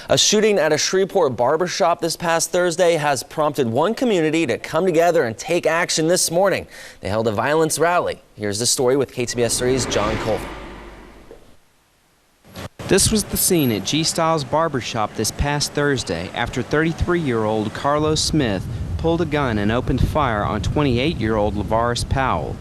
A shooting at a Shreveport barbershop this past Thursday has prompted one community to come together and take action this morning. They held a violence rally. Here's the story with KTBS 3's John Colvin. This was the scene at G Styles Barbershop this past Thursday after 33-year-old Carlos Smith pulled a gun and opened fire on 28-year-old Lavaris Powell.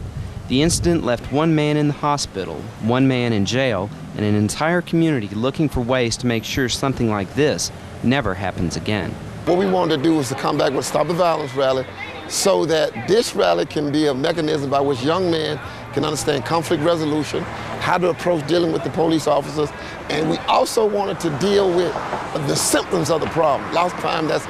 The incident left one man in the hospital, one man in jail, and an entire community looking for ways to make sure something like this never happens again. What we wanted to do was to come back with a Stop the Violence rally so that this rally can be a mechanism by which young men can understand conflict resolution, how to approach dealing with the police officers, and we also wanted to deal with the symptoms of the problem. Lost time, that's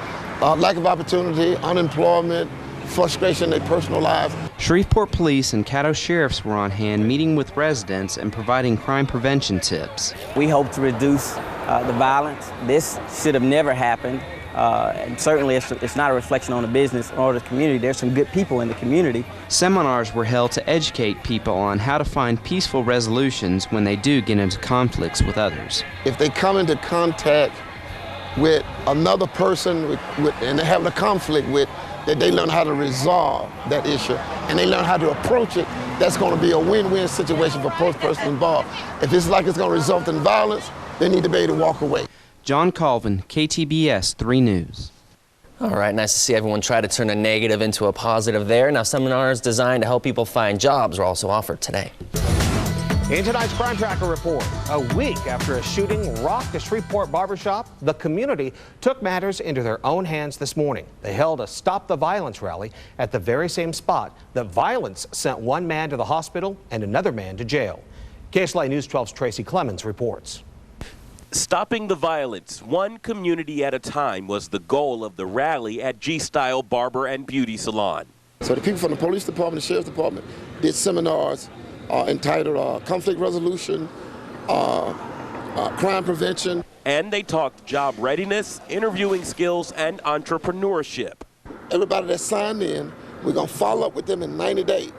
lack of opportunity, unemployment, frustration in their personal lives. Shreveport police and Caddo sheriffs were on hand meeting with residents and providing crime prevention tips. We hope to reduce the violence. This should have never happened. And certainly it's not a reflection on the business or the community. There's some good people in the community. Seminars were held to educate people on how to find peaceful resolutions when they do get into conflicts with others. If they come into contact with another person and they're having a conflict with, that they learn how to resolve that issue and they learn how to approach it, that's going to be a win-win situation for both persons involved. If it's like it's going to result in violence, they need to be able to walk away. John Colvin, KTBS 3 News. All right, nice to see everyone try to turn a negative into a positive there. Now, seminars designed to help people find jobs are also offered today. In tonight's Crime Tracker report, a week after a shooting rocked a Shreveport barbershop, the community took matters into their own hands this morning. They held a Stop the Violence rally at the very same spot that violence sent one man to the hospital and another man to jail. KSLA News 12's Tracy Clemens reports. Stopping the violence, one community at a time, was the goal of the rally at G-Style Barber and Beauty Salon. So the people from the police department, the sheriff's department, did seminars entitled Conflict Resolution, Crime Prevention. And they talked job readiness, interviewing skills, and entrepreneurship. Everybody that signed in, we're going to follow up with them in 90 days.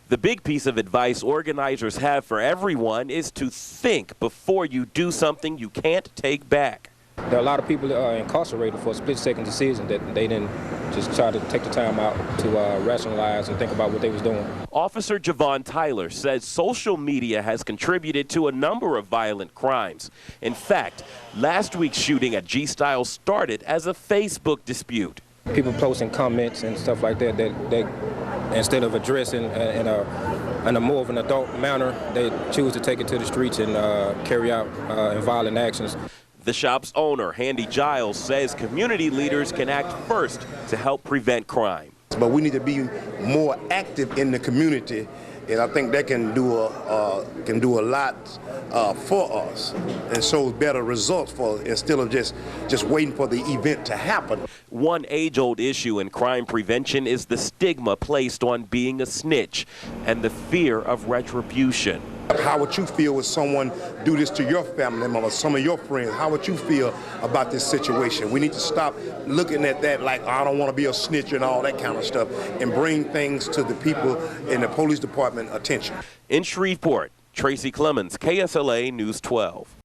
The big piece of advice organizers have for everyone is to think before you do something you can't take back. There are a lot of people that are incarcerated for a split-second decision that they didn't just try to take the time out to rationalize and think about what they was doing. Officer Javon Tyler says social media has contributed to a number of violent crimes. In fact, last week's shooting at G-Style started as a Facebook dispute. People posting comments and stuff like that instead of addressing in a more of an adult manner, they choose to take it to the streets and carry out violent actions. The shop's owner, Handy Giles, says community leaders can act first to help prevent crime. But we need to be more active in the community, and I think that can do a lot for us and show better results for instead of just waiting for the event to happen. One age-old issue in crime prevention is the stigma placed on being a snitch and the fear of retribution. How would you feel when someone do this to your family member, some of your friends? How would you feel about this situation? We need to stop looking at that like, I don't want to be a snitch and all that kind of stuff, and bring things to the people in the police department attention. In Shreveport, Tracy Clemens, KSLA News 12.